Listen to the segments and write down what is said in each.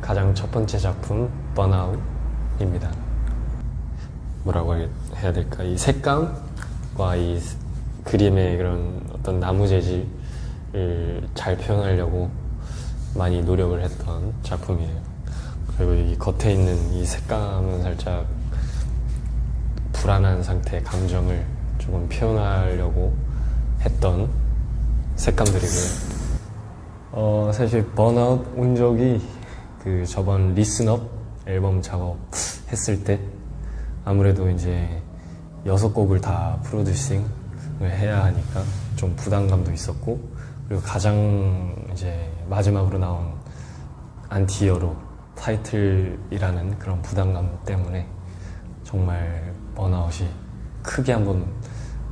가장 첫 번째 작품 번아웃입니다. 뭐라고 해야 될까? 이 색감과 이 그림의 그런 어떤 나무 재질을 잘 표현하려고 많이 노력을 했던 작품이에요. 그리고 이 겉에 있는 이 색감은 살짝 불안한 상태의 감정을 조금 표현하려고 했던 색감들이고요. 사실 번아웃 온 적이 그 저번 리슨업 앨범 작업했을 때 아무래도 이제 6곡을 다 프로듀싱을 해야 하니까 좀 부담감도 있었고, 그리고 가장 이제 마지막으로 나온 안티어로 타이틀이라는 그런 부담감 때문에 정말 번아웃이 크게 한번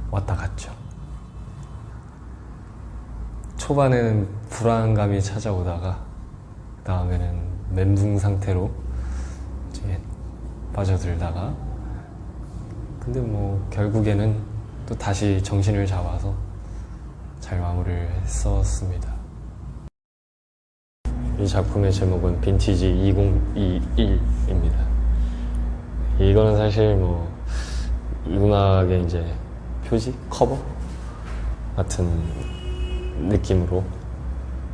왔다 갔죠. 초반에는 불안감이 찾아오다가 그 다음에는 멘붕 상태로 이제 빠져들다가, 근데 뭐 결국에는 또 다시 정신을 잡아서 잘 마무리를 했었습니다. 이 작품의 제목은 빈티지 2021입니다. 이거는 사실 뭐 음악의 이제 표지? 커버? 같은 느낌으로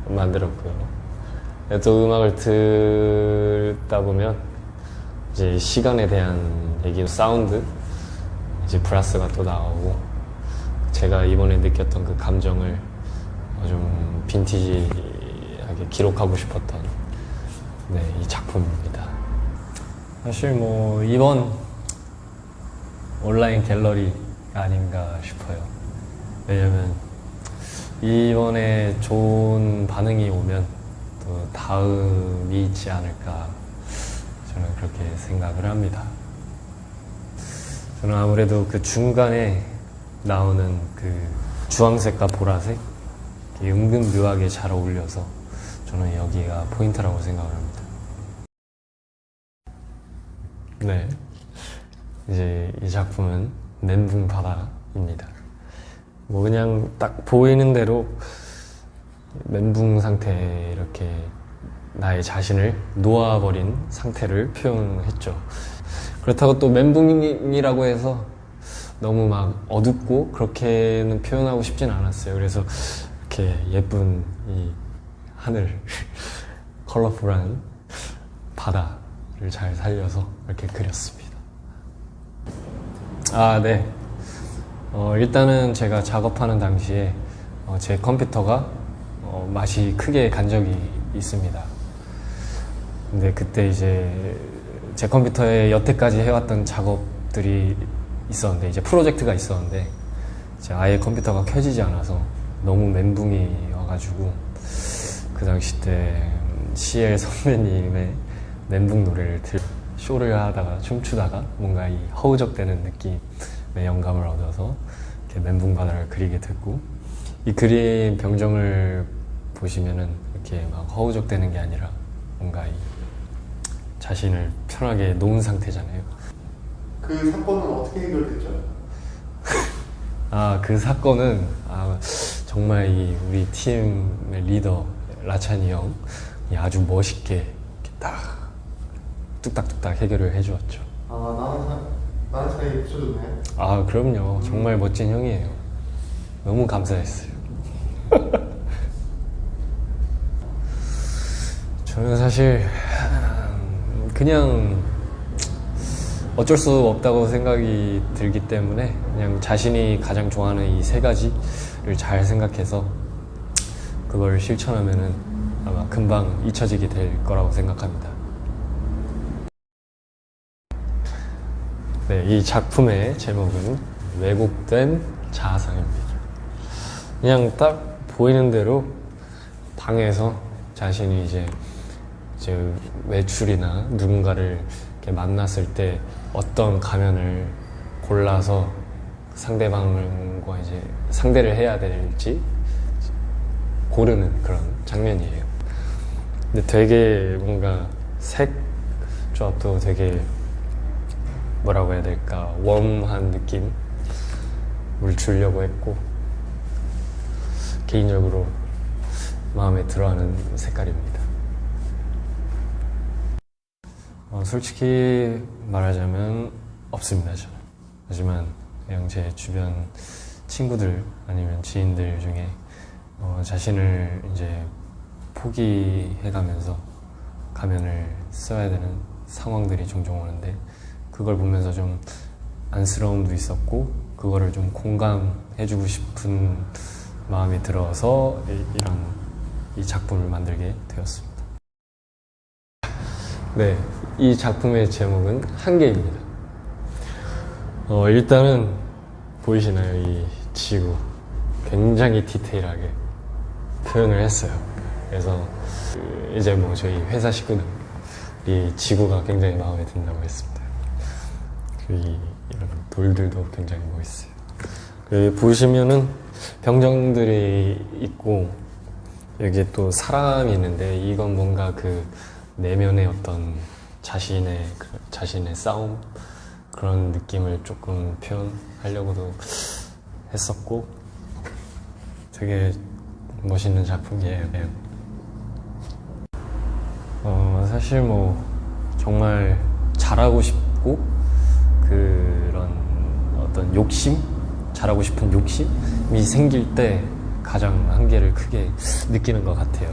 만들었고요. 또 음악을 듣다 보면 이제 시간에 대한 얘기, 사운드, 이제 브라스가 또 나오고, 제가 이번에 느꼈던 그 감정을 좀 빈티지하게 기록하고 싶었던 이 작품입니다. 사실 뭐 이번 온라인 갤러리가 아닌가 싶어요. 왜냐면 이번에 좋은 반응이 오면 또 다음이 있지 않을까, 저는 그렇게 생각을 합니다. 저는 아무래도 그 중간에 나오는 그 주황색과 보라색, 은근 묘하게 잘 어울려서 저는 여기가 포인트라고 생각을 합니다. 네, 이제 이 작품은 멘붕 바다입니다. 뭐 그냥 딱 보이는 대로 멘붕 상태에 이렇게 나의 자신을 놓아버린 상태를 표현했죠. 그렇다고 또 멘붕이라고 해서 너무 막 어둡고 그렇게는 표현하고 싶진 않았어요. 그래서 이렇게 예쁜 이 하늘, 컬러풀한 바다를 잘 살려서 이렇게 그렸습니다. 네. 일단은 제가 작업하는 당시에 제 컴퓨터가 맛이 크게 간 적이 있습니다. 근데 그때 이제 제 컴퓨터에 여태까지 해왔던 작업들이 있었는데, 이제 프로젝트가 있었는데 이제 아예 컴퓨터가 켜지지 않아서 너무 멘붕이 와가지고 그 당시 때 CL 선배님의 멘붕 노래를 쇼를 하다가 춤추다가 뭔가 이 허우적대는 느낌의 영감을 얻어서 이렇게 멘붕 바다를 그리게 됐고, 이 그림 병정을 보시면은 이렇게 막 허우적대는 게 아니라 뭔가 이 자신을 편하게 놓은 상태잖아요. 그 사건은 어떻게 해결됐죠? 그 사건은 정말 이 우리 팀의 리더 라찬이 형이 아주 멋있게 이렇게 딱 뚝딱뚝딱 해결을 해주었죠. 나는 잘 해주네. 그럼요. 정말 멋진 형이에요. 너무 감사했어요. 저는 사실 그냥 어쩔 수 없다고 생각이 들기 때문에 그냥 자신이 가장 좋아하는 이 3가지를 잘 생각해서 그걸 실천하면은 아마 금방 잊혀지게 될 거라고 생각합니다. 네, 이 작품의 제목은 왜곡된 자아상입니다. 그냥 딱 보이는 대로 방에서 자신이 이제 외출이나 누군가를 이렇게 만났을 때 어떤 가면을 골라서 상대방과 이제 상대를 해야 될지 고르는 그런 장면이에요. 근데 되게 뭔가 색 조합도 되게 뭐라고 해야 될까, 웜한 느낌을 주려고 했고, 개인적으로 마음에 들어하는 색깔입니다. 솔직히 말하자면 없습니다, 저는. 하지만 그냥 제 주변 친구들 아니면 지인들 중에 자신을 이제 포기해가면서 가면을 써야 되는 상황들이 종종 오는데, 그걸 보면서 좀 안쓰러움도 있었고 그거를 좀 공감해주고 싶은 마음이 들어서 이 작품을 만들게 되었습니다. 네, 이 작품의 제목은 한계입니다. 일단은 보이시나요? 이 지구 굉장히 디테일하게 표현을 했어요. 그래서 이제 뭐 저희 회사 식구들이 지구가 굉장히 마음에 든다고 했습니다. 이런 돌들도 굉장히 멋있어요. 여기 보시면은 병정들이 있고 여기에 또 사람이 있는데, 이건 뭔가 그 내면의 어떤 자신의 싸움, 그런 느낌을 조금 표현하려고도 했었고 되게 멋있는 작품이에요. 사실 뭐 정말 잘하고 싶고 그런 어떤 잘하고 싶은 욕심이 생길 때 가장 한계를 크게 느끼는 것 같아요.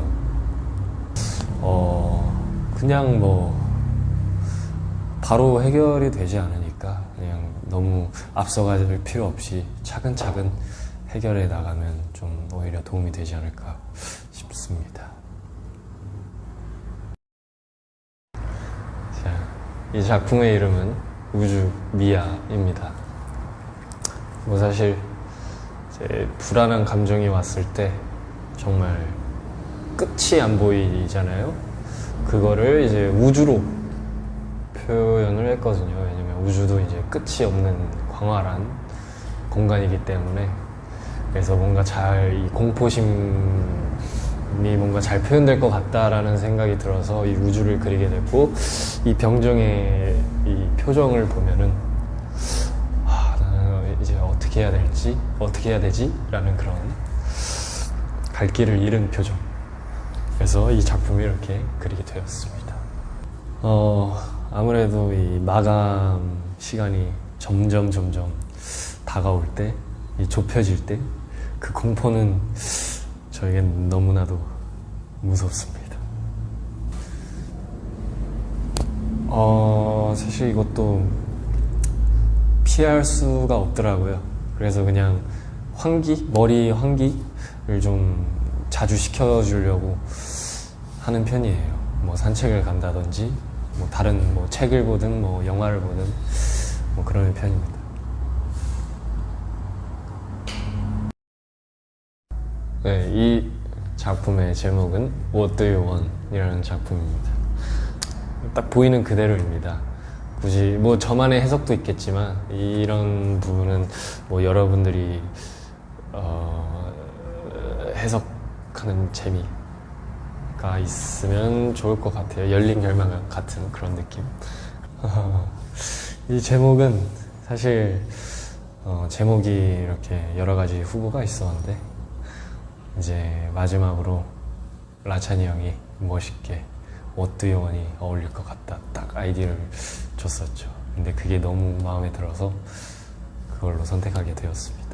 그냥 뭐 바로 해결이 되지 않으니까 그냥 너무 앞서갈 필요 없이 차근차근 해결해 나가면 좀 오히려 도움이 되지 않을까 싶습니다. 자, 이 작품의 이름은 우주 미아입니다. 뭐 사실 제 불안한 감정이 왔을 때 정말 끝이 안 보이잖아요. 그거를 이제 우주로 표현을 했거든요. 왜냐면 우주도 이제 끝이 없는 광활한 공간이기 때문에. 그래서 뭔가 이 공포심이 뭔가 잘 표현될 것 같다라는 생각이 들어서 이 우주를 그리게 됐고, 이 병정의 이 표정을 보면은 나는 이제 어떻게 해야 되지? 라는 그런 갈 길을 잃은 표정. 그래서 이 작품을 이렇게 그리게 되었습니다. 아무래도 이 마감 시간이 점점 다가올 때, 좁혀질 때, 그 공포는 저에겐 너무나도 무섭습니다. 사실 이것도 피할 수가 없더라고요. 그래서 그냥 머리 환기를 좀 자주 시켜주려고 하는 편이에요. 뭐 산책을 간다든지, 뭐 다른 뭐 책을 보든 뭐 영화를 보든 뭐 그러는 편입니다. 네, 이 작품의 제목은 What Do You Want? 이라는 작품입니다. 딱 보이는 그대로입니다. 굳이 뭐 저만의 해석도 있겠지만 이런 부분은 뭐 여러분들이 해석하는 재미가 있으면 좋을 것 같아요. 열린 결말 같은 그런 느낌. 이 제목은 사실 제목이 이렇게 여러 가지 후보가 있었는데, 이제 마지막으로 라찬이 형이 멋있게 What Do You Want이 어울릴 것 같다 딱 아이디어를 줬었죠. 근데 그게 너무 마음에 들어서 그걸로 선택하게 되었습니다.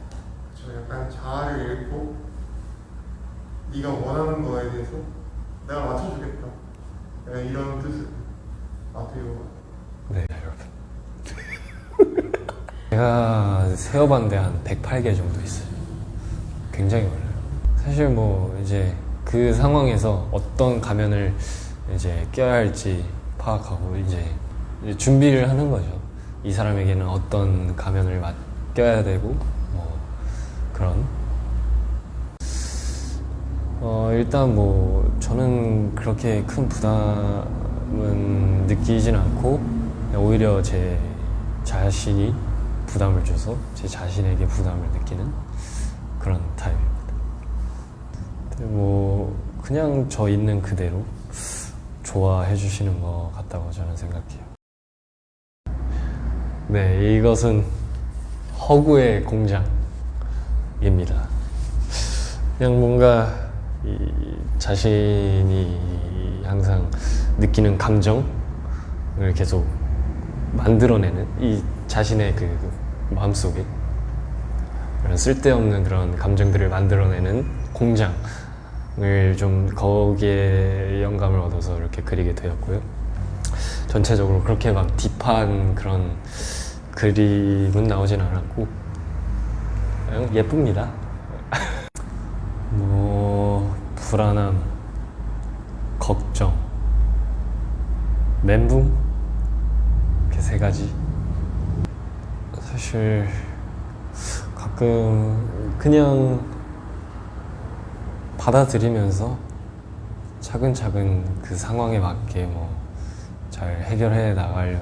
저 약간 자아를 잃고 네가 원하는 거에 대해서 내가 맞춰주겠다, 약간 이런 뜻을 아세요? 네, 여러분. 제가 세어봤는데 한 108개 정도 있어요. 굉장히 많아요. 사실 뭐 이제 그 상황에서 어떤 가면을 이제 껴야 할지 파악하고 이제 준비를 하는 거죠. 이 사람에게는 어떤 가면을 껴야 되고 뭐 그런. 일단 뭐 저는 그렇게 큰 부담은 느끼진 않고 오히려 제 자신이 부담을 줘서 제 자신에게 부담을 느끼는 그런 타입입니다. 뭐 그냥 저 있는 그대로 좋아해 주시는 것 같다고 저는 생각해요. 네, 이것은 허구의 공장입니다. 그냥 뭔가 자신이 항상 느끼는 감정, 계속 만들어내는 이 자신의 그 마음속에 그런 쓸데없는 그런 감정들을 만들어내는 공장을 좀 거기에 영감을 얻어서 이렇게 그리게 되었고요. 전체적으로 그렇게 막 딥한 그런 그림은 나오진 않았고 그냥 예쁩니다. 뭐 불안함, 걱정, 멘붕 이렇게 세 가지. 사실 가끔 그냥 받아들이면서 차근차근 그 상황에 맞게 뭐 잘 해결해 나가려